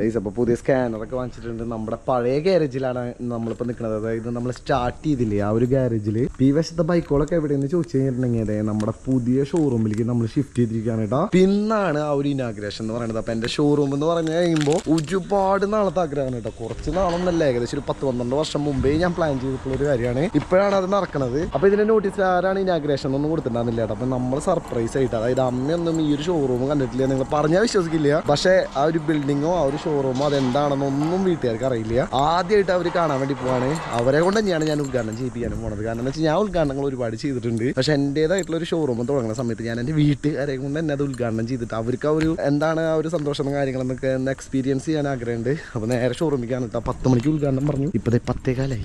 അപ്പോൾ പുതിയ സ്കാനറൊക്കെ വാങ്ങിച്ചിട്ടുണ്ട്. നമ്മുടെ പഴയ ഗ്യാരേജിലാണ് നമ്മളിപ്പോൾ നിൽക്കുന്നത്. അതായത് നമ്മൾ സ്റ്റാർട്ട് ചെയ്തില്ലേ ആ ഒരു ഗ്യാരേജിൽ. ഈ വശത്തെ ബൈക്കുകളൊക്കെ എവിടെയെന്ന് ചോദിച്ചു കഴിഞ്ഞിട്ടുണ്ടെങ്കിൽ അതെ നമ്മുടെ പുതിയ ഷോറൂമിലേക്ക് നമ്മൾ ഷിഫ്റ്റ് ചെയ്തിരിക്കുകയാണ് കേട്ടോ. പിന്നാണ് ആ ഒരു ഇനാഗ്രേഷൻ എന്ന് പറയുന്നത്. അപ്പോൾ എൻ്റെ ഷോറൂം എന്ന് പറഞ്ഞു കഴിയുമ്പോൾ ഒരുപാട് നാളത്തെ ആഗ്രഹമാണ് കേട്ടോ. കുറച്ച് നാളൊന്നല്ല, ഏകദേശം ഒരു 10-12 വർഷം മുമ്പേ ഞാൻ പ്ലാൻ ചെയ്തിട്ടുള്ള ഒരു കാര്യമാണ്. ഇപ്പോഴാണ് അത് നടക്കുന്നത്. അപ്പോൾ ഇതിൻ്റെ നോട്ടീസിൽ ആരാണ് ഇനാഗ്രേഷൻ ഒന്നും കൊടുത്തിട്ടുണ്ടായിരുന്നില്ല കേട്ടോ. അപ്പോൾ നമ്മൾ സർപ്രൈസ് ആയിട്ട്, അതായത് അമ്മയൊന്നും ഈ ഒരു ഷോറൂം കണ്ടിട്ടില്ല, നിങ്ങൾ പറഞ്ഞാൽ വിശ്വസിക്കില്ല. പക്ഷേ ആ ഒരു ബിൽഡിങ്ങോ ആ ഒരു ഷോറൂമോ അതെന്താണെന്നൊന്നും വീട്ടുകാർക്ക് അറിയില്ല. ആദ്യമായിട്ട് അവർ കാണാൻ വേണ്ടി പോവാണ്. അവരെ കൊണ്ട് തന്നെയാണ് ഞാൻ ഉദ്ഘാടനം ചെയ്യിപ്പിക്കാനും പോണത്. കാരണം എന്ന് വെച്ചാൽ ഞാൻ ഉദ്ഘാടനങ്ങൾ ഒരുപാട് ചെയ്തിട്ടുണ്ട്. പക്ഷെ എൻ്റേതായിട്ടുള്ള ഒരു ഷോറൂം തുടങ്ങുന്ന സമയത്ത് ഞാൻ എൻ്റെ വീട്ടുകാരെ കൊണ്ട് തന്നെ അത് ഉദ്ഘാടനം ചെയ്തിട്ട് അവർക്ക് ആ ഒരു എന്താണ് ആ ഒരു സന്തോഷം കാര്യങ്ങളെന്നൊക്കെ എക്സ്പീരിയൻസ് ചെയ്യാൻ ആഗ്രഹമുണ്ട്. അപ്പോൾ നേരെ ഷോറൂമിലേക്കാണ് കേട്ടോ. 10 മണിക്ക് ഉദ്ഘാടനം പറഞ്ഞു. ഇപ്പോൾ 10:15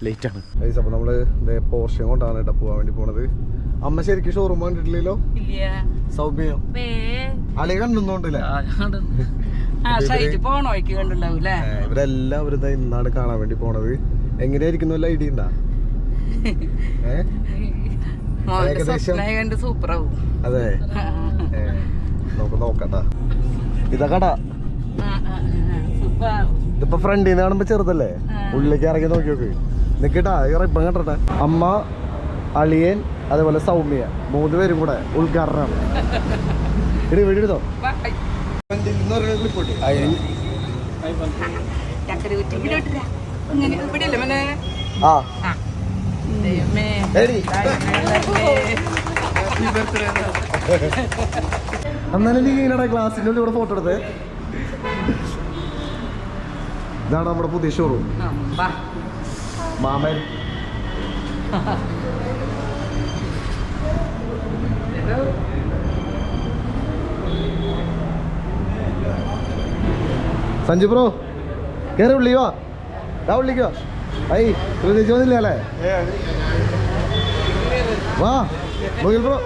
ലേറ്റ് ആണ്. അപ്പോൾ നമ്മൾ പോർഷൻ കൊണ്ടാണ് കേട്ടോ പോകാൻ വേണ്ടി പോണത്. അമ്മ ശരിക്കും ഷോറൂം കണ്ടിട്ടില്ലല്ലോ? സൗമ്യം അളി കണ്ടൊന്നുണ്ടല്ലേ? ഇവരെല്ലാവരും ഇന്നാണ് കാണാൻ വേണ്ടി പോണത്. എങ്ങനെയായിരിക്കുന്നു വല്ല ഐഡിയ ഉണ്ടാ? അതെ, നമുക്ക് നോക്കട്ടാ. ഇതാ കട. ഇതിപ്പോ ഫ്രണ്ടിൽ നിന്ന് കാണുമ്പോ ചെറുതല്ലേ, ഉള്ളിലേക്ക് ഇറങ്ങി നോക്കി നോക്ക്. നിക്കട്ടാ ഇപ്പം കണ്ടട്ടെ. അമ്മ, അളിയൻ, അതേപോലെ സൗമ്യ, 3 പേരും കൂടെ ഉദ്ഘാടനമാണ്. വീടെടുത്തോ. എന്നാലും നീ ഇങ്ങനെ ക്ലാസ്സിൻ്റെ ഉള്ളിൽ ഇവിടെ ഫോട്ടോ എടുത്തേ. ഇതാണ് നമ്മുടെ പുതിയ ഷോറൂം. മാമൻ സഞ്ജു ബ്രോ കയറി ഉള്ളി വാ. ഉള്ളിക്കോ ഐ ചോദിച്ചില്ല അല്ലേ? വാ മുകിൽ ബ്രോ.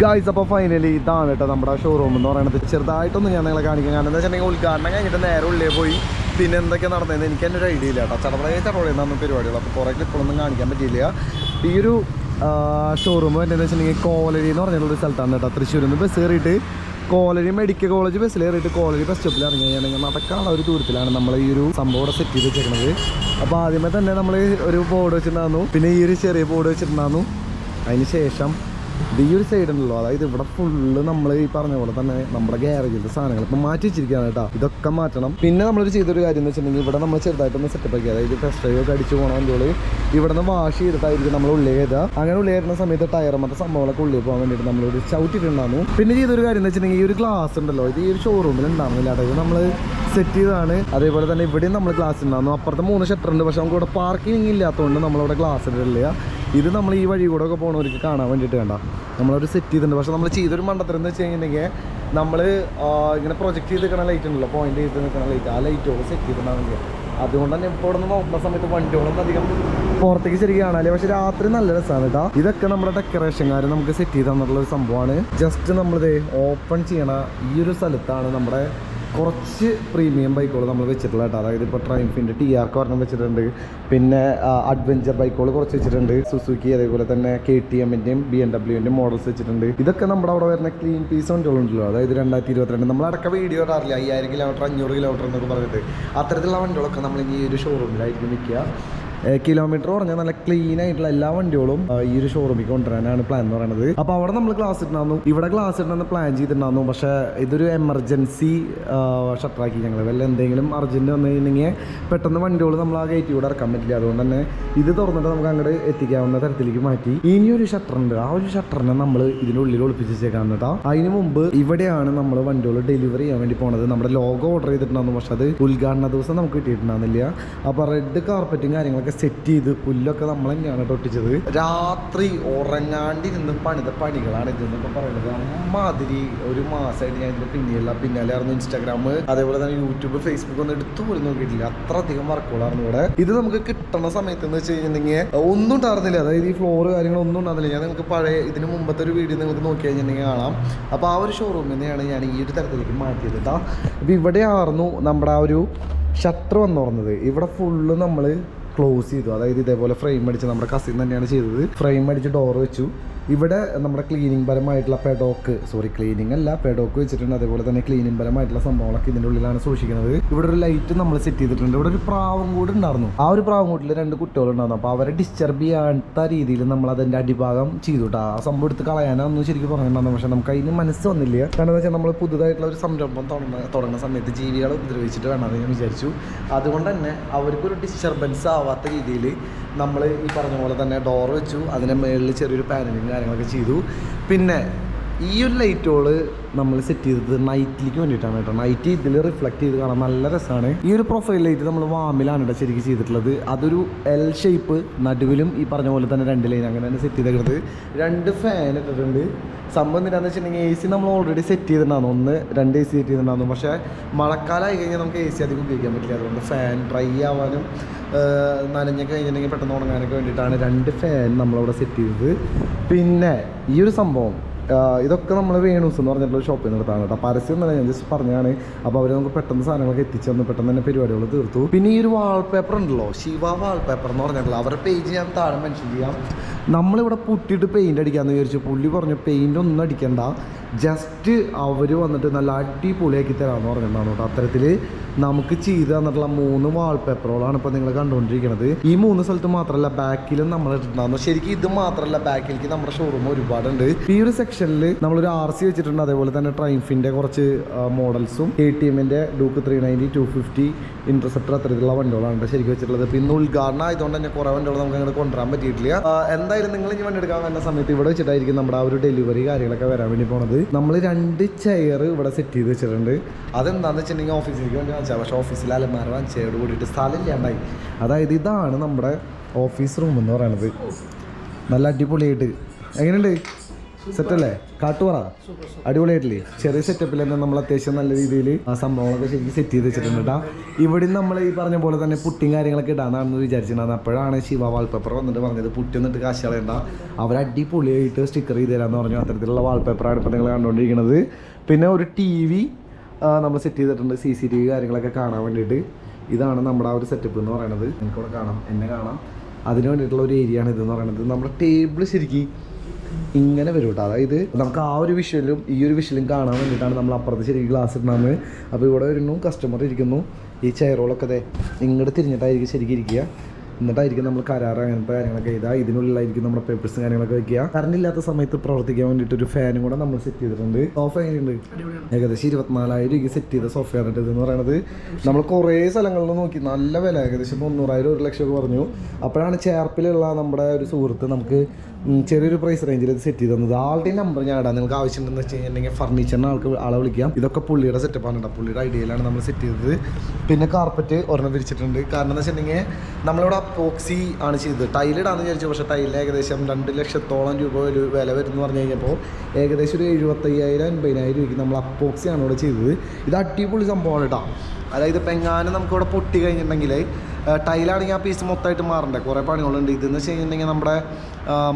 ഗായ്സ്, അപ്പോൾ ഫൈനലി ഇതാണ് കേട്ടോ നമ്മുടെ ഷോറൂം എന്ന് പറയുന്നത്. ചെറുതായിട്ടൊന്നും ഞാൻ നിങ്ങളെ കാണിക്കാം. കാരണം എന്താ വെച്ചിട്ടുണ്ടെങ്കിൽ ഉദ്ഘാടനം കഴിഞ്ഞിട്ട് നേരെ ഉള്ളിൽ പോയി പിന്നെ എന്തൊക്കെ നടന്നതെന്ന് എനിക്ക് തന്നെ ഒരു ഐഡിയ ഇല്ല കേട്ടോ. ചടപടയെന്നാണ് പരിപാടികൾ. അപ്പോൾ കുറേ ക്ലിപ്പൊന്നും കാണിക്കാൻ പറ്റിയില്ല. ഈ ഒരു ഷോറൂം എന്താണെന്ന് വെച്ചിട്ടുണ്ടെങ്കിൽ കോലരി എന്ന് പറഞ്ഞിട്ടുള്ളൊരു സ്ഥലത്താണ് കേട്ടോ. തൃശ്ശൂരിൽ നിന്ന് ബസ് കയറിയിട്ട് കോലരി മെഡിക്കൽ കോളേജ് ബസ്സിൽ കയറിയിട്ട് കോലരി ബസ് സ്റ്റോപ്പിൽ ഇറങ്ങി കഴിഞ്ഞാൽ നടക്കാനുള്ള ഒരു ദൂരത്തിലാണ് നമ്മൾ ഈ ഒരു സംഭവം ഇവിടെ സെറ്റ് ചെയ്ത് വെച്ചേക്കുന്നത്. അപ്പോൾ ആദ്യമേ തന്നെ നമ്മൾ ഒരു ബോർഡ് വെച്ചിട്ടുണ്ടായിരുന്നു, പിന്നെ ഈ ഒരു ചെറിയ ബോർഡ് വെച്ചിട്ടുണ്ടായിരുന്നു. അതിന് ശേഷം ഈ ഒരു സൈഡ് ഉണ്ടല്ലോ, അതായത് ഇവിടെ ഫുള്ള് നമ്മൾ ഈ പറഞ്ഞ പോലെ തന്നെ നമ്മുടെ ഗ്യാരേജിൻ്റെ സാധനങ്ങൾ ഇപ്പം മാറ്റി വെച്ചിരിക്കുകയാണ് കേട്ടോ. ഇതൊക്കെ മാറ്റണം. പിന്നെ നമ്മളൊരു ചെയ്തൊരു കാര്യം എന്ന് വെച്ചിട്ടുണ്ടെങ്കിൽ ഇവിടെ നമ്മൾ ചെറുതായിട്ടൊന്ന് സെറ്റപ്പ് ആക്കി, അതായത് ടെസ്റ്റ് ഡ്രൈവ് ഒക്കെ അടിച്ച് പോകണം വണ്ടികൾ ഇവിടെ നിന്ന് വാഷ് ചെയ്തിട്ടായിരിക്കും നമ്മൾ ഉള്ളിൽ കയറുക. അങ്ങനെ ഉള്ളിൽ കയറുന്ന സമയത്ത് ടയർ മറ്റേ സംഭവങ്ങളൊക്കെ ഉള്ളിൽ പോകാൻ വേണ്ടിയിട്ട് നമ്മളൊരു ചവിട്ടിട്ടുണ്ടായിരുന്നു. പിന്നെ ചെയ്തൊരു കാര്യം എന്ന് വെച്ചിട്ടുണ്ടെങ്കിൽ ഈ ഒരു ഗ്ലാസ് ഉണ്ടല്ലോ, ഇത് ഈ ഒരു ഷോറൂമിൽ ഉണ്ടാകുന്നില്ല. അതായത് നമ്മൾ സെറ്റ് ചെയ്തതാണ്. അതേപോലെ തന്നെ ഇവിടെയും നമ്മൾ ഗ്ലാസ് ഉണ്ടായിരുന്നു. അപ്പുറത്തെ 3 ഷട്ടർ ഉണ്ട്. പക്ഷെ നമുക്ക് ഇവിടെ പാർക്കിംഗ് ഇല്ലാത്തതുകൊണ്ട് നമ്മളവിടെ ഗ്ലാസ് ഇടില്ല. ഇത് നമ്മൾ ഈ വഴി കൂടെ ഒക്കെ പോകുന്നവർക്ക് കാണാൻ വേണ്ടിയിട്ട് വേണ്ട നമ്മളൊരു സെറ്റ് ചെയ്തിട്ടുണ്ട്. പക്ഷെ നമ്മൾ ചെയ്തൊരു മണ്ടത്തരം എന്ന് വെച്ച് കഴിഞ്ഞിട്ടുണ്ടെങ്കിൽ നമ്മൾ ഇങ്ങനെ പ്രൊജക്ട് ചെയ്ത് നിൽക്കുന്ന ലൈറ്റ് ഉണ്ടല്ലോ, പോയിന്റ് ചെയ്ത് നിൽക്കുന്ന ലൈറ്റ്, ആ ലൈറ്റോട് സെറ്റ് ചെയ്തിട്ടുണ്ടാവില്ല. അതുകൊണ്ട് തന്നെ ഇപ്പോൾ ഇവിടെ നിന്ന് നോക്കുന്ന സമയത്ത് വണ്ടികളൊന്നും അധികം പുറത്തേക്ക് ശരിക്കും കാണാല്ലേ. പക്ഷെ രാത്രി നല്ല രസമാണ് കേട്ടോ. ഇതൊക്കെ നമ്മുടെ ഡെക്കറേഷൻകാർ നമുക്ക് സെറ്റ് ചെയ്ത് തന്നിട്ടുള്ളൊരു സംഭവമാണ്. ജസ്റ്റ് നമ്മളിത് ഓപ്പൺ ചെയ്യണ ഈ ഒരു സ്ഥലത്താണ് നമ്മുടെ കുറച്ച് പ്രീമിയം ബൈക്കുകൾ നമ്മൾ വെച്ചിട്ടുള്ള കേട്ടോ. അതായത് ഇപ്പോൾ ട്രയംഫിൻ്റെ TRK ഒരെണ്ണം വെച്ചിട്ടുണ്ട്, പിന്നെ അഡ്വഞ്ചർ ബൈക്കുകൾ കുറച്ച് വെച്ചിട്ടുണ്ട്, സുസുക്കി, അതേപോലെ തന്നെ KTMൻ്റെയും BMW-ൻ്റെയും മോഡൽസ് വെച്ചിട്ടുണ്ട്. ഇതൊക്കെ നമ്മുടെ അവിടെ വരുന്ന ക്ലീൻ പീസ് വണ്ടികളുണ്ടല്ലോ, അതായത് 2022 നമ്മളടക്ക വീഡിയോ ഇടാറില്ല, 5000 കിലോമീറ്റർ 500 കിലോമീറ്റർ എന്നൊക്കെ പറഞ്ഞിട്ട്. അത്തരത്തിലുള്ള വണ്ടികളൊക്കെ നമ്മൾ ഈ ഒരു ഷോറൂമിലായിരിക്കും നിൽക്കുക. കിലോമീറ്റർ പറഞ്ഞാൽ നല്ല ക്ലീൻ ആയിട്ടുള്ള എല്ലാ വണ്ടികളും ഈ ഒരു ഷോറൂമിൽ കൊണ്ടുവരാനാണ് പ്ലാൻ എന്ന് പറയുന്നത്. അപ്പോൾ അവിടെ നമ്മൾ ക്ലാസ് ഇട്ടുണ്ടായിരുന്നു, ഇവിടെ ക്ലാസ് ഇടണമെന്ന് പ്ലാൻ ചെയ്തിട്ടുണ്ടായിരുന്നു. പക്ഷേ ഇതൊരു എമർജൻസി ഷട്ടറാക്കി ഞങ്ങൾ. വല്ല എന്തെങ്കിലും അർജൻറ്റ് വന്നു കഴിഞ്ഞെങ്കിൽ പെട്ടെന്ന് വണ്ടികൾ നമ്മൾ ആ ഗേറ്റ് കൂടെ ഇറക്കാൻ പറ്റില്ല. അതുകൊണ്ട് തന്നെ ഇത് തുറന്നിട്ട് നമുക്ക് അങ്ങോട്ട് എത്തിക്കാവുന്ന തരത്തിലേക്ക് മാറ്റി. ഇനിയൊരു ഷട്ടറുണ്ട്, ആ ഒരു ഷട്ടറിനെ നമ്മൾ ഇതിനുള്ളിൽ ഒളിപ്പിച്ചേക്കാണ് കേട്ടോ. അതിന് മുമ്പ് ഇവിടെയാണ് നമ്മൾ വണ്ടികൾ ഡെലിവറി ചെയ്യാൻ വേണ്ടി പോണത്. നമ്മുടെ ലോഗോ ഓർഡർ ചെയ്തിട്ടുണ്ടായിരുന്നു, പക്ഷെ അത് ഉദ്ഘാടന ദിവസം നമുക്ക് കിട്ടിയിട്ടുണ്ടായിരുന്നില്ല. അപ്പോൾ റെഡ് കാർപ്പറ്റും കാര്യങ്ങളൊക്കെ സെറ്റ് ചെയ്ത് പുല്ലൊക്കെ നമ്മൾ തന്നെയാണ് ഒട്ടിച്ചത്. രാത്രി ഉറങ്ങാണ്ടിരുന്ന് പണിത പണികളാണ് ഇതെന്നൊക്കെ പറയുന്നത്. അമ്മാതിരി ഒരു മാസമായിട്ട് ഞാൻ ഇതിൻ്റെ പിന്നാലെ ആയിരുന്നു. ഇൻസ്റ്റാഗ്രാം, അതേപോലെ തന്നെ യൂട്യൂബ്, ഫേസ്ബുക്ക് ഒന്നും എടുത്തു പോലും നോക്കിയിട്ടില്ല. അത്രയധികം വർക്കുകളായിരുന്നു ഇവിടെ. ഇത് നമുക്ക് കിട്ടുന്ന സമയത്ത് എന്ന് വെച്ച് കഴിഞ്ഞിട്ടുണ്ടെങ്കിൽ ഒന്നും ഉണ്ടായിരുന്നില്ല. അതായത് ഈ ഫ്ലോർ കാര്യങ്ങളൊന്നും ഉണ്ടായിരുന്നില്ല. ഞാൻ നിങ്ങൾക്ക് പഴയ ഇതിന് മുമ്പത്തെ ഒരു വീഡിയോ നിങ്ങൾക്ക് നോക്കി കഴിഞ്ഞിട്ടുണ്ടെങ്കിൽ കാണാം. അപ്പോൾ ആ ഒരു ഷോറൂമിൽ തന്നെയാണ് ഞാൻ ഈ ഒരു തരത്തിലേക്ക് മാറ്റിയത് കേട്ടോ. അപ്പോൾ ഇവിടെയായിരുന്നു നമ്മുടെ ആ ഒരു ഷട്ടർ വന്നു പറഞ്ഞത്. ഇവിടെ ഫുള്ള് നമ്മൾ ക്ലോസ് ചെയ്തു. അതായത് ഇതേപോലെ ഫ്രെയിം അടിച്ച് നമ്മുടെ കസിൻ തന്നെയാണ് ചെയ്തത്. ഫ്രെയിം അടിച്ച് ഡോർ വെച്ചു. ഇവിടെ നമ്മുടെ ക്ലീനിങ് പരമായിട്ടുള്ള ക്ലീനിങ് അല്ല, പെഡോക്ക് വെച്ചിട്ടുണ്ട്. അതേപോലെ തന്നെ ക്ലീനിങ് പരമായിട്ടുള്ള സംഭവങ്ങളൊക്കെ ഇതിൻ്റെ ഉള്ളിലാണ് സൂക്ഷിക്കുന്നത്. ഇവിടെ ഒരു ലൈറ്റ് നമ്മൾ സെറ്റ് ചെയ്തിട്ടുണ്ട്. ഇവിടെ ഒരു പ്രാവും കൂട് ഉണ്ടായിരുന്നു. ആ ഒരു പ്രാവും കൂട്ടിൽ 2 കുട്ടികളുണ്ടായിരുന്നു. അപ്പോൾ അവരെ ഡിസ്റ്റർബ് ചെയ്യാത്ത രീതിയിൽ നമ്മൾ അതിൻ്റെ അടിഭാഗം ചെയ്തു കേട്ടോ. ആ സംഭവം എടുത്ത് കളയാനൊന്നും ശരിക്കും പറഞ്ഞിട്ടുണ്ടായിരുന്നു. പക്ഷേ നമുക്ക് അതിന് മനസ്സ് വന്നില്ല. കാരണം എന്താ വെച്ചാൽ നമ്മൾ പുതുതായിട്ടുള്ള ഒരു സംരംഭം തുടങ്ങുന്ന സമയത്ത് ജീവികളെ ഉപദ്രവിച്ചിട്ട് വേണമെന്ന് ഞാൻ വിചാരിച്ചു. അതുകൊണ്ട് തന്നെ അവർക്കൊരു ഡിസ്റ്റർബൻസ് ആവാത്ത രീതിയിൽ നമ്മൾ ഈ പറഞ്ഞ പോലെ തന്നെ ഡോർ വെച്ചു. അതിൻ്റെ മുകളിൽ ചെറിയൊരു പാനലിങ് കാര്യങ്ങളൊക്കെ ചെയ്തു. പിന്നെ ഈ ഒരു ലൈറ്റുകൾ നമ്മൾ സെറ്റ് ചെയ്തത് നൈറ്റിലേക്ക് വേണ്ടിയിട്ടാണ് കേട്ടോ. നൈറ്റ് ഇതിൽ റിഫ്ലക്ട് ചെയ്ത് കാണാൻ നല്ല രസമാണ്. ഈ ഒരു പ്രൊഫൈൽ ലൈറ്റ് നമ്മൾ വാമിലാണ് കേട്ടോ ശരിക്കും ചെയ്തിട്ടുള്ളത്. അതൊരു എൽ ഷേപ്പ്, നടുവിലും ഈ പറഞ്ഞ പോലെ തന്നെ 2 ലൈൻ അങ്ങനെയാണ് സെറ്റ് ചെയ്തേക്കുന്നത്. 2 ഫാൻ ഇട്ടിട്ടുണ്ട്. സംഭവം എന്താണെന്ന് വെച്ചിട്ടുണ്ടെങ്കിൽ AC നമ്മൾ ഓൾറെഡി സെറ്റ് ചെയ്തിട്ടുണ്ടായിരുന്നു. 2 AC സെറ്റ് ചെയ്തിട്ടുണ്ടായിരുന്നു. പക്ഷേ മഴക്കാലമായി കഴിഞ്ഞാൽ നമുക്ക് AC അധികം ഉപയോഗിക്കാൻ പറ്റില്ല. അതുകൊണ്ട് ഫാൻ ഡ്രൈ ആവാനും നനഞ്ഞൊക്കെ കഴിഞ്ഞിട്ടുണ്ടെങ്കിൽ പെട്ടെന്ന് ഉണങ്ങാനൊക്കെ വേണ്ടിയിട്ടാണ് 2 ഫാൻ നമ്മളവിടെ സെറ്റ് ചെയ്തത്. പിന്നെ ഈ ഒരു സംഭവം ഇതൊക്കെ നമ്മൾ വേണൂസ് എന്ന് പറഞ്ഞിട്ടുള്ള ഷോപ്പിൽ നിന്ന് എടുത്താണ് കേട്ടോ. പരസ്യം തന്നെ ഞാൻ ജസ്റ്റ് പറഞ്ഞാണ്. അപ്പോൾ അവർ നമുക്ക് പെട്ടെന്ന് സാധനങ്ങളൊക്കെ എത്തിച്ചു തന്നു. പെട്ടെന്ന് തന്നെ പരിപാടികൾ തീർത്തു. പിന്നെ ഈ ഒരു വാൾപേപ്പർ ഉണ്ടല്ലോ, ശിവ വാൾപേപ്പർ എന്ന് പറഞ്ഞിട്ടുള്ള അവരുടെ പേജ് ഞാൻ താഴെ മെൻഷൻ ചെയ്യാം. നമ്മളിവിടെ പുട്ടിയിട്ട് പെയിൻ്റ് അടിക്കാമെന്ന് വിചാരിച്ചു. പുള്ളി പറഞ്ഞു പെയിൻ്റ് ഒന്നും അടിക്കണ്ട, ജസ്റ്റ് അവർ വന്നിട്ട് നല്ല അടിപൊളിയാക്കി തരാമെന്ന് പറഞ്ഞിട്ടുണ്ടാണ് കേട്ടോ. അത്തരത്തിൽ നമുക്ക് ചെയ്ത് തന്നിട്ടുള്ള 3 വാൾപേപ്പറുകളാണ് ഇപ്പോൾ നിങ്ങൾ കണ്ടുകൊണ്ടിരിക്കുന്നത്. ഈ 3 സ്ഥലത്ത് മാത്രമല്ല, ബാക്കിലും നമ്മൾ ഇട്ടിട്ടുണ്ടായിരുന്നു. ശരിക്കും ഇത് മാത്രമല്ല, ബാക്കിലേക്ക് നമ്മുടെ ഷോറൂം ഒരുപാടുണ്ട്. ഈ ഒരു സെക്ഷനിൽ നമ്മളൊരു RC വെച്ചിട്ടുണ്ട്. അതേപോലെ തന്നെ ട്രൈംഫിൻ്റെ കുറച്ച് മോഡൽസും KTMൻ്റെ ഡൂക്ക് 390, 250, ഇൻ്റർസെപ്റ്റർ അത്തരത്തിലുള്ള വണ്ടികളാണ് ശരിക്കും വെച്ചിട്ടുള്ളത്. പിന്നെ ഉദ്ഘാടനം ആയതുകൊണ്ട് തന്നെ കുറേ വണ്ടികൾ നമുക്ക് അങ്ങനെ കൊണ്ടുവരാൻ പറ്റിയിട്ടില്ല. എന്തായാലും നിങ്ങൾ ഇനി വണ്ടി എടുക്കാൻ വരുന്ന സമയത്ത് ഇവിടെ വെച്ചിട്ടായിരിക്കും നമ്മുടെ ആ ഒരു ഡെലിവറി കാര്യങ്ങളൊക്കെ വരാൻ വേണ്ടി പോണത്. നമ്മൾ 2 ചെയർ ഇവിടെ സെറ്റ് ചെയ്ത് വെച്ചിട്ടുണ്ട്. അതെന്താണെന്ന് വെച്ചിട്ടുണ്ടെങ്കിൽ ഓഫീസിലേക്ക് വേണ്ടി വാങ്ങിച്ചാൽ, പക്ഷേ ഓഫീസിൽ അലമാര വാങ്ങിച്ചതോട് കൂടിയിട്ട് സ്ഥലം ഇല്ലാണ്ടായി. അതായത് ഇതാണ് നമ്മുടെ ഓഫീസ് റൂം എന്ന് പറയുന്നത്. നല്ല അടിപൊളിയായിട്ട് എങ്ങനെയുണ്ട്? സെറ്റല്ലേ? കാട്ടുപറ അടിപൊളിയായിട്ടില്ലേ? ചെറിയ സെറ്റപ്പിൽ തന്നെ നമ്മൾ അത്യാവശ്യം നല്ല രീതിയിൽ ആ സംഭവങ്ങളൊക്കെ ശരിക്കും സെറ്റ് ചെയ്ത് വെച്ചിട്ടുണ്ട് കേട്ടോ. ഇവിടെ നമ്മൾ ഈ പറഞ്ഞ പോലെ തന്നെ പുട്ടിയും കാര്യങ്ങളൊക്കെ ഇടാന്നാണെന്ന് വിചാരിച്ചിട്ടുണ്ടായിരുന്നു. അപ്പോഴാണ് ശിവ വാൾപേപ്പർ വന്നിട്ട് പറഞ്ഞത് പുട്ടി വന്നിട്ട് കാശ് കളയണ്ട, അവർ അടിപൊളിയായിട്ട് സ്റ്റിക്കർ ചെയ്ത് തരാമെന്ന് പറഞ്ഞു. അത്തരത്തിലുള്ള വാൾപേപ്പറാണ് ഇപ്പോൾ നിങ്ങൾ കണ്ടുകൊണ്ടിരിക്കുന്നത്. പിന്നെ ഒരു TV നമ്മൾ സെറ്റ് ചെയ്തിട്ടുണ്ട്, CCTV കാര്യങ്ങളൊക്കെ കാണാൻ വേണ്ടിയിട്ട്. ഇതാണ് നമ്മുടെ ആ ഒരു സെറ്റപ്പ് എന്ന് പറയുന്നത്. എനിക്കിവിടെ കാണാം, എന്നെ കാണാം. അതിന് വേണ്ടിയിട്ടുള്ള ഒരു ഏരിയ ആണ് ഇതെന്ന് പറയുന്നത്. നമ്മുടെ ടേബിൾ ശരിക്കും ഇങ്ങനെ വരും കേട്ടോ. അതായത് നമുക്ക് ആ ഒരു വിഷ്വലും ഈ ഒരു വിഷ്വലും കാണാൻ വേണ്ടിയിട്ടാണ് നമ്മൾ അപ്പുറത്ത് ശരിക്കും ഗ്ലാസ് ഇടുന്നത്. അപ്പോൾ ഇവിടെ വരുന്നു, കസ്റ്റമർ ഇരിക്കുന്നു. ഈ ചെയറുകളൊക്കെ അതെ ഇങ്ങോട്ട് തിരിഞ്ഞിട്ടായിരിക്കും ശരിക്കും ഇരിക്കുക. എന്നിട്ടായിരിക്കും നമ്മൾ കരാർ അങ്ങനത്തെ കാര്യങ്ങളൊക്കെ ചെയ്താൽ ഇതിനുള്ളിലായിരിക്കും നമ്മുടെ പേപ്പേഴ്സും കാര്യങ്ങളൊക്കെ വയ്ക്കുക. കറണ്ട് ഇല്ലാത്ത സമയത്ത് പ്രവർത്തിക്കാൻ വേണ്ടിയിട്ട് ഒരു ഫാനും കൂടെ നമ്മൾ സെറ്റ് ചെയ്തിട്ടുണ്ട്. സോഫ എങ്ങനെയുണ്ട്? ഏകദേശം 24,000 രൂപ സെറ്റ് ചെയ്ത സോഫയാണ് ഇതെന്ന് പറയുന്നത്. നമ്മൾ കുറേ സ്ഥലങ്ങളിൽ നോക്കി, നല്ല വില, ഏകദേശം 300,000 1 ലക്ഷം ഒക്കെ പറഞ്ഞു. അപ്പോഴാണ് ചേർപ്പിലുള്ള നമ്മുടെ ഒരു സുഹൃത്ത് നമുക്ക് ചെറിയൊരു പ്രൈസ് റേഞ്ചിൽ ഇത് സെറ്റ് ചെയ്ത് തന്നത്. ആളുടെ നമ്പർ ഞാൻ ഇടാം, നിങ്ങൾക്ക് ആവശ്യമുണ്ടെന്ന് വെച്ച് കഴിഞ്ഞിട്ടുണ്ടെങ്കിൽ ഫർണിച്ചറിന് ആളെ വിളിക്കാം. ഇതൊക്കെ പുള്ളിയുടെ സെറ്റപ്പാണ് കേട്ടോ, പുള്ളിയുടെ ഐഡിയയിലാണ് നമ്മൾ സെറ്റ് ചെയ്തത്. പിന്നെ കാർപ്പറ്റ് ഒരെണ്ണം വിരിച്ചിട്ടുണ്ട്. കാരണം എന്ന് വെച്ചിട്ടുണ്ടെങ്കിൽ നമ്മളിവിടെ അപ്പോക്സി ആണ് ചെയ്തത്. ടൈലിടാന്ന് വിചാരിച്ചു, പക്ഷേ ടൈലിൽ ഏകദേശം 2 ലക്ഷത്തോളം രൂപ ഒരു വില വരുമെന്ന് പറഞ്ഞു കഴിഞ്ഞപ്പോൾ ഏകദേശം ഒരു 75,000 80,000 രൂപയ്ക്ക് നമ്മൾ അപ്പോക്സിയാണ് ഇവിടെ ചെയ്തത്. ഇത് അടിപൊളി സംഭവമാണ് കേട്ടോ. അതായത് ഇപ്പം എങ്ങാനും നമുക്കിവിടെ പൊട്ടി കഴിഞ്ഞിട്ടുണ്ടെങ്കിൽ ടൈലാണെങ്കിൽ ആ പീസ് മൊത്തമായിട്ട് മാറണ്ടേ, കുറേ പണികളുണ്ട്. ഇതെന്ന് വെച്ച് കഴിഞ്ഞിട്ടുണ്ടെങ്കിൽ നമ്മുടെ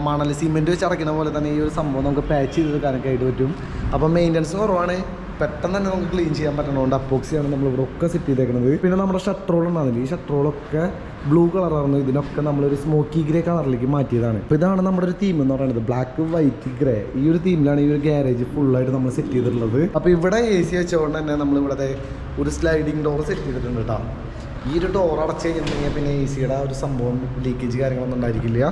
മണൽ സിമെൻറ്റ് വെച്ച് അടയ്ക്കുന്ന പോലെ തന്നെ ഈ ഒരു സംഭവം നമുക്ക് പാച്ച് ചെയ്തെടുക്കാനൊക്കെ ആയിട്ട് പറ്റും. അപ്പോൾ മെയിൻ്റനൻസ് കുറവാണ്, പെട്ടെന്ന് തന്നെ നമുക്ക് ക്ലീൻ ചെയ്യാൻ പറ്റണതുകൊണ്ട് അപ്പോക്സിയാണ് നമ്മളിവിടെ ഒക്കെ സെറ്റ് ചെയ്തേക്കുന്നത്. പിന്നെ നമ്മുടെ ഷട്ടറോൾ ഉണ്ടാകുന്നില്ല, ഈ ഷട്ടറോളൊക്കെ ബ്ലൂ കളറായിരുന്നു. ഇതിനൊക്കെ നമ്മളൊരു സ്മോക്കി ഗ്രേ കളറിലേക്ക് മാറ്റിയതാണ്. അപ്പോൾ ഇതാണ് നമ്മുടെ ഒരു തീം എന്ന് പറയുന്നത്, ബ്ലാക്ക് വൈറ്റ് ഗ്രേ. ഈ ഒരു തീമിലാണ് ഈ ഒരു ഗ്യാരേജ് ഫുള്ളായിട്ട് നമ്മൾ സെറ്റ് ചെയ്തിട്ടുള്ളത്. അപ്പോൾ ഇവിടെ AC വെച്ചുകൊണ്ട് തന്നെ നമ്മളിവിടെ ഒരു സ്ലൈഡിങ് ഡോർ സെറ്റ് ചെയ്തിട്ടുണ്ട് കേട്ടോ. ഈ ഒരു ഡോർ അടച്ച് കഴിഞ്ഞിട്ടുണ്ടെങ്കിൽ പിന്നെ AC-യുടെ ആ ഒരു സംഭവം ലീക്കേജ് കാര്യങ്ങളൊന്നും ഉണ്ടായിരിക്കില്ല.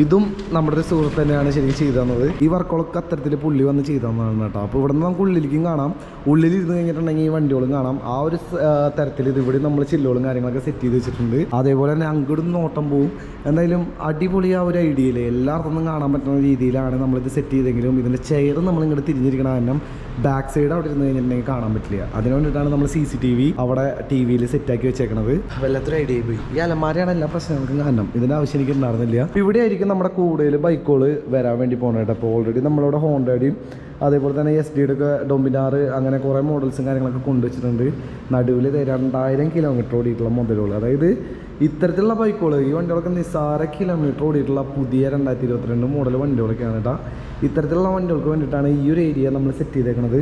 ഇതും നമ്മുടെ ഒരു സുഹൃത്ത് തന്നെയാണ് ശരിക്കും ചെയ്തു തന്നത്. ഈ വർക്കുകളൊക്കെ അത്തരത്തിൽ പുള്ളി വന്ന് ചെയ്തു തന്നതാണ് കേട്ടോ. അപ്പോൾ ഇവിടെ നിന്ന് നമുക്ക് ഉള്ളിലേക്കും കാണാം, ഉള്ളിലിരുന്ന് കഴിഞ്ഞിട്ടുണ്ടെങ്കിൽ ഈ വണ്ടികളും കാണാം. ആ ഒരു തരത്തിൽ ഇത് ഇവിടെ നമ്മൾ ചില്ലുകളും കാര്യങ്ങളൊക്കെ സെറ്റ് ചെയ്ത് വെച്ചിട്ടുണ്ട്. അതേപോലെ തന്നെ അങ്ങോട്ടും നോട്ടം പോവും. എന്തായാലും അടിപൊളി ആ ഒരു ഐഡിയയിൽ എല്ലാവർക്കും കാണാൻ പറ്റുന്ന രീതിയിലാണ് നമ്മളിത് സെറ്റ് ചെയ്തെങ്കിലും ഇതിൻ്റെ ചെയർ നമ്മൾ ഇങ്ങോട്ട് തിരിഞ്ഞിരിക്കണം. കാരണം ബാക്ക് സൈഡ് അവിടെ ഇരുന്ന് കഴിഞ്ഞിട്ടുണ്ടെങ്കിൽ കാണാൻ പറ്റില്ല. അതിന് വേണ്ടിയിട്ടാണ് നമ്മൾ CCTV അവിടെ TV-യിൽ സെറ്റാക്കി വെച്ചേക്കണത്. വല്ലാത്തൊരു ഐഡിയ പോയി. ഈ അലമാരയാണ് എല്ലാ പ്രശ്നങ്ങൾക്കും കാരണം, ഇതിൻ്റെ ആവശ്യം എനിക്ക് ഉണ്ടായിരുന്നില്ല. ഇവിടെ ആയിരിക്കും നമ്മുടെ കൂടുതൽ ബൈക്കുകൾ വരാൻ വേണ്ടി പോകണേട്ടോ. അപ്പോൾ ഓൾറെഡി നമ്മളിവിടെ ഹോണ്ടയുടെയും അതേപോലെ തന്നെ SD-യുടെ ഒക്കെ ഡൊമിനാർ അങ്ങനെ കുറേ മോഡൽസും കാര്യങ്ങളൊക്കെ കൊണ്ടുവച്ചിട്ടുണ്ട്. നടുവിൽ 2000 കിലോമീറ്റർ ഓടിയിട്ടുള്ള മോഡലുകൾ, അതായത് ഇത്തരത്തിലുള്ള ബൈക്കുകൾ, ഈ വണ്ടികളൊക്കെ നിസ്സാര കിലോമീറ്റർ ഓടിയിട്ടുള്ള പുതിയ 2022 മോഡൽ വണ്ടികളൊക്കെയാണ് കേട്ടോ. ഇത്തരത്തിലുള്ള വണ്ടികൾക്ക് വേണ്ടിയിട്ടാണ് ഈ ഒരു ഏരിയ നമ്മൾ സെറ്റ് ചെയ്തേക്കുന്നത്.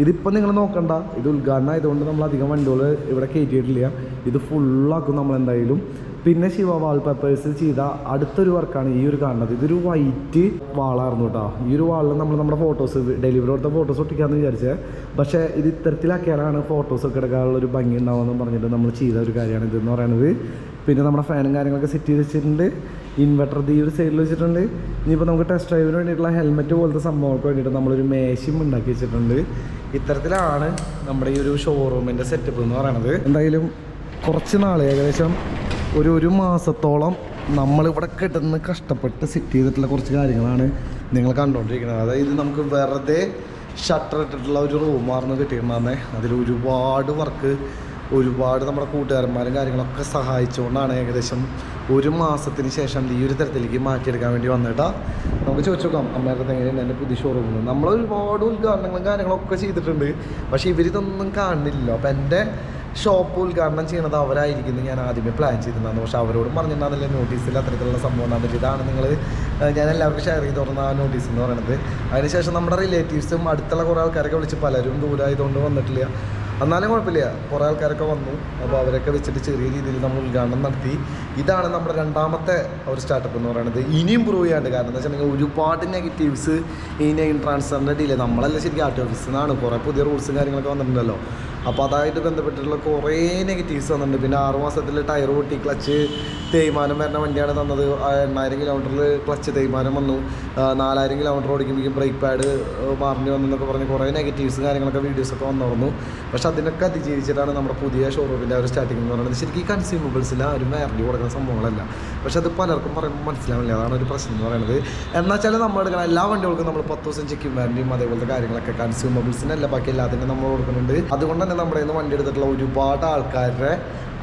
ഇതിപ്പോൾ നിങ്ങൾ നോക്കണ്ട, ഇത് ഉദ്ഘാടനം ആയതുകൊണ്ട് നമ്മൾ അധികം വണ്ടികൾ ഇവിടെ കയറ്റിയിട്ടില്ല. ഇത് ഫുള്ളാക്കും നമ്മളെന്തായാലും. പിന്നെ ശിവ വാൾപേപ്പേഴ്സ് ചെയ്ത അടുത്തൊരു വർക്കാണ് ഈ ഒരു കാണുന്നത്. ഇതൊരു വൈറ്റ് വാളായിരുന്നു കേട്ടോ. ഈ ഒരു വാളിൽ നമ്മൾ നമ്മുടെ ഫോട്ടോസ് ഡെലിവറി കൊടുത്ത ഫോട്ടോസ് ഒട്ടിക്കാമെന്ന് വിചാരിച്ചത്. പക്ഷേ ഇത് ഇത്തരത്തിലാക്കിയാലാണ് ഫോട്ടോസൊക്കെ എടുക്കാനുള്ള ഒരു ഭംഗി ഉണ്ടാവുമെന്ന് പറഞ്ഞിട്ട് നമ്മൾ ചെയ്ത ഒരു കാര്യമാണ് ഇതെന്ന് പറയുന്നത്. പിന്നെ നമ്മുടെ ഫാനും കാര്യങ്ങളൊക്കെ സെറ്റ് ചെയ്ത് വെച്ചിട്ടുണ്ട്. ഇൻവെർട്ടർ ഈ ഒരു സൈഡിൽ വെച്ചിട്ടുണ്ട്. ഇനിയിപ്പോൾ നമുക്ക് ടെസ്റ്റ് ഡ്രൈവിന് വേണ്ടിയിട്ടുള്ള ഹെൽമെറ്റ് പോലത്തെ സംഭവങ്ങൾക്ക് വേണ്ടിയിട്ട് നമ്മളൊരു മേശയും ഉണ്ടാക്കി വെച്ചിട്ടുണ്ട്. ഇത്തരത്തിലാണ് നമ്മുടെ ഈ ഒരു ഷോറൂമിൻ്റെ സെറ്റപ്പ് എന്ന് പറയുന്നത്. എന്തായാലും കുറച്ച് നാൾ ഏകദേശം ഒരു മാസത്തോളം നമ്മളിവിടെ കിടന്ന് കഷ്ടപ്പെട്ട് സെറ്റ് ചെയ്തിട്ടുള്ള കുറച്ച് കാര്യങ്ങളാണ് നിങ്ങൾ കണ്ടുകൊണ്ടിരിക്കുന്നത്. അതായത് നമുക്ക് വെറുതെ ഷട്ടർ ഇട്ടിട്ടുള്ള ഒരു റൂമായിരുന്നു കിട്ടിയിട്ടുണ്ടായിരുന്നേ. അതിൽ ഒരുപാട് വർക്ക്, ഒരുപാട് നമ്മുടെ കൂട്ടുകാരന്മാരും കാര്യങ്ങളൊക്കെ സഹായിച്ചുകൊണ്ടാണ് ഏകദേശം ഒരു മാസത്തിന് ശേഷം ഈ ഒരു തരത്തിലേക്ക് മാറ്റിയെടുക്കാൻ വേണ്ടി വന്നിട്ടാ. നമുക്ക് ചോദിച്ചു നോക്കാം അമ്മേരുടെ എങ്ങനെയാണ് എൻ്റെ പുതിയ ഷോറൂമിൽ. നമ്മൾ ഒരുപാട് ഉദ്ഘാടനങ്ങളും കാര്യങ്ങളൊക്കെ ചെയ്തിട്ടുണ്ട്, പക്ഷേ ഇവരിതൊന്നും കാണുന്നില്ല. അപ്പോൾ എൻ്റെ ഷോപ്പ് ഉദ്ഘാടനം ചെയ്യണത് അവരായിരിക്കുന്നു ഞാൻ ആദ്യമേ പ്ലാൻ ചെയ്തിട്ടുണ്ടായിരുന്നു. പക്ഷേ അവരോടും പറഞ്ഞിട്ടുണ്ടാകുന്നില്ല നോട്ടീസിൽ അത്തരത്തിലുള്ള സംഭവം ഉണ്ടാകുന്നത്. ഇതാണ് നിങ്ങൾ ഞാൻ എല്ലാവർക്കും ഷെയർ ചെയ്ത് തുറന്ന ആ നോട്ടീസ് എന്ന് പറയുന്നത്. അതിനുശേഷം നമ്മുടെ റിലേറ്റീവ്സും അടുത്തുള്ള കുറേ ആൾക്കാരൊക്കെ വിളിച്ച്, പലരും ദൂരമായതുകൊണ്ട് വന്നിട്ടില്ല, എന്നാലും കുഴപ്പമില്ല, കുറേ ആൾക്കാരൊക്കെ വന്നു. അപ്പോൾ അവരൊക്കെ വെച്ചിട്ട് ചെറിയ രീതിയിൽ നമ്മൾ ഉദ്ഘാടനം നടത്തി. ഇതാണ് നമ്മുടെ രണ്ടാമത്തെ ഒരു സ്റ്റാർട്ടപ്പ് എന്ന് പറയുന്നത്. ഇനിയും ഇമ്പ്രൂവ് ചെയ്യാണ്ട്. കാരണം എന്താ വെച്ചിട്ടുണ്ടെങ്കിൽ ഒരുപാട് നെഗറ്റീവ്സ് ഈ നെയിം ട്രാൻസ്ഫറിൻ്റെ ഡിലേ, നമ്മളല്ല ശരിക്കും ആർടി ഓഫീസിൽ നിന്നാണ് കുറേ പുതിയ റൂൾസും കാര്യങ്ങളൊക്കെ വന്നിട്ടുണ്ടല്ലോ. അപ്പോൾ അതായിട്ട് ബന്ധപ്പെട്ടിട്ടുള്ള കുറേ നെഗറ്റീവ്സ് വന്നിട്ടുണ്ട്. പിന്നെ 6 മാസത്തിൽ ടയർ പൊട്ടി, ക്ലച്ച് തേയ്മാനം വരുന്ന വണ്ടിയാണ് തന്നത്. 8000 കിലോമീറ്ററിൽ ക്ലച്ച് തേയ്മാനം വന്നു, 4000 കിലോമീറ്റർ ഓടിക്കുമ്പോഴേക്കും ബ്രേക്ക് പാഡ് മാറേണ്ടി വന്നെന്നൊക്കെ പറഞ്ഞ് കുറേ നെഗറ്റീവ്സ് കാര്യങ്ങളൊക്കെ വീഡിയോസൊക്കെ വന്നിരുന്നു. പക്ഷേ അതിനൊക്കെ അതിജീവിച്ചിട്ടാണ് നമ്മുടെ പുതിയ ഷോറൂമിൻ്റെ ഒരു സ്റ്റാർട്ടിംഗ് എന്ന് പറയുന്നത്. ശരിക്കും ഈ കൺസ്യൂമബിൾസിൽ ആരും വാറണ്ടി കൊടുക്കുന്ന സംഭവങ്ങളല്ല. പക്ഷേ അത് പലർക്കും പറയുമ്പോൾ മനസ്സിലാവില്ല. അതാണ് ഒരു പ്രശ്നം എന്ന് പറയുന്നത്. എന്നാൽ വെച്ചാൽ നമ്മൾ എടുക്കണം എല്ലാ വണ്ടികൾക്കും നമ്മൾ 10 ദിവസം ചെക്കിങ് വാറണ്ടിയും അതേപോലത്തെ കാര്യങ്ങളൊക്കെ കൺസ്യൂമബിൾസിനല്ല, ബാക്കി എല്ലാത്തിനും നമ്മൾ കൊടുക്കുന്നുണ്ട്. അതുകൊണ്ട് തന്നെ നമ്മുടെ ഇന്ന് വണ്ടി എടുത്തിട്ടുള്ള ഒരുപാട് ആൾക്കാരുടെ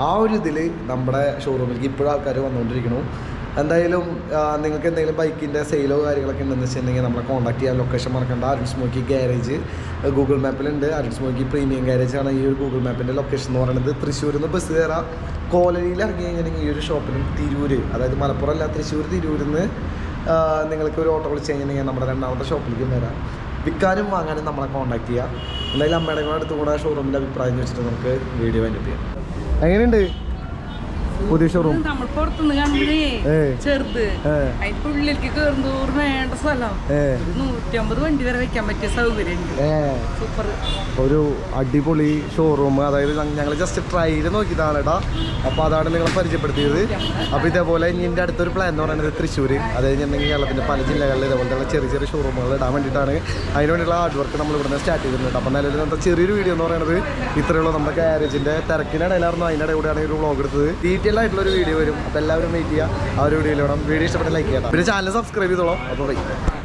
ആ ഒരു ഇതിൽ നമ്മുടെ ഷോറൂമിലേക്ക് ഇപ്പോഴും ആൾക്കാർ വന്നുകൊണ്ടിരിക്കുന്നു. എന്തായാലും നിങ്ങൾക്ക് എന്തെങ്കിലും ബൈക്കിൻ്റെ സെയിലോ കാര്യങ്ങളൊക്കെ ഉണ്ടെന്ന് വെച്ചിട്ടുണ്ടെങ്കിൽ നമ്മളെ കോൺടാക്ട് ചെയ്യാൻ ലൊക്കേഷൻ മറക്കണ്ട. അരുൺ സ്മോക്കി ഗാരേജ് ഗൂഗിൾ മാപ്പിലുണ്ട്. അരുൺ സ്മോക്കി പ്രീമിയം ഗാരേജാണ് ഈ ഒരു ഗൂഗിൾ മാപ്പിൻ്റെ ലൊക്കേഷൻ എന്ന് പറയുന്നത്. തൃശ്ശൂരിൽ നിന്ന് ബസ് കയറാം, കോളനിയിൽ ഇറങ്ങി കഴിഞ്ഞിട്ടുണ്ടെങ്കിൽ ഈ ഒരു ഷോപ്പിലും തിരൂര്, അതായത് മലപ്പുറം അല്ല തൃശ്ശൂർ, തിരൂരിൽ നിന്ന് നിങ്ങൾക്ക് ഒരു ഓട്ടോ വിളിച്ച് കഴിഞ്ഞിട്ടുണ്ടെങ്കിൽ നമ്മുടെ രണ്ടാമത്തെ ഷോപ്പിലേക്കും വരാം. വിൽക്കാനും വാങ്ങാനും നമ്മളെ കോൺടാക്ട് ചെയ്യാം. എന്തായാലും അമ്മയുടെ കൂടെ അടുത്ത് കൂടെ ഷോറൂമിൻ്റെ അഭിപ്രായം വെച്ചിട്ട് നമുക്ക് വീഡിയോ വൈൻഡപ്പ് ചെയ്യാം. എങ്ങനെയുണ്ട് പുതിയ ഷോറൂം? നമ്മൾ പുറത്തുനിന്ന് കണ്ടേ ചെറുത്, അതിന്റെ ഉള്ളിലേക്ക് കയറുന്നോറും വേണ്ട സ്ഥലം, 150 വണ്ടി വരെ വെക്കാൻ പറ്റിയ സൗകര്യം, സൂപ്പർ ഒരു അടിപൊളി ഷോറൂം. അതായത് ഞങ്ങൾ ജസ്റ്റ് ട്രയൽ നോക്കിയതാണ് കേട്ടോ. അപ്പോൾ അതാണ് നിങ്ങളെ പരിചയപ്പെടുത്തിയത്. അപ്പോൾ ഇതേപോലെ ഇനി എൻ്റെ അടുത്തൊരു പ്ലാൻ എന്ന് പറയുന്നത് തൃശ്ശൂർ, അത് കഴിഞ്ഞിട്ടുണ്ടെങ്കിൽ കേരളത്തിൻ്റെ പല ജില്ലകളിൽ ഇതേപോലത്തെ ചെറിയ ചെറിയ ഷോറൂമുകൾ ഇടാൻ വേണ്ടിയിട്ടാണ്. അതിന് വേണ്ടിയുള്ള ഹാർഡ് വർക്ക് നമ്മൾ ഇവിടെ നിന്ന് സ്റ്റാർട്ട് ചെയ്തിട്ടുണ്ട്. അപ്പോൾ നിലവിൽ നമ്മുടെ ചെറിയൊരു വീഡിയോ എന്ന് പറയുന്നത് ഇത്രയുള്ളൂ. നമ്മുടെ ഗാരേജിൻ്റെ തിരക്കിനിടയിലായിരുന്നു, അതിൻ്റെ ഇടയിലൂടെയാണ് ഈ ഒരു വ്ളോഗ് എടുത്തത്. ഡീറ്റെയിൽ ആയിട്ടുള്ളൊരു വീഡിയോ വരും. അപ്പോൾ എല്ലാവരും വെയിറ്റ് ചെയ്യുക. ആ ഒരു വീഡിയോയിൽ വേണം. വീഡിയോ ഇഷ്ടപ്പെട്ട ലൈക്ക് ചെയ്യണം. പിന്നെ ചാനൽ സബ്സ്ക്രൈബ് ചെയ്തോളാം. അപ്പോൾ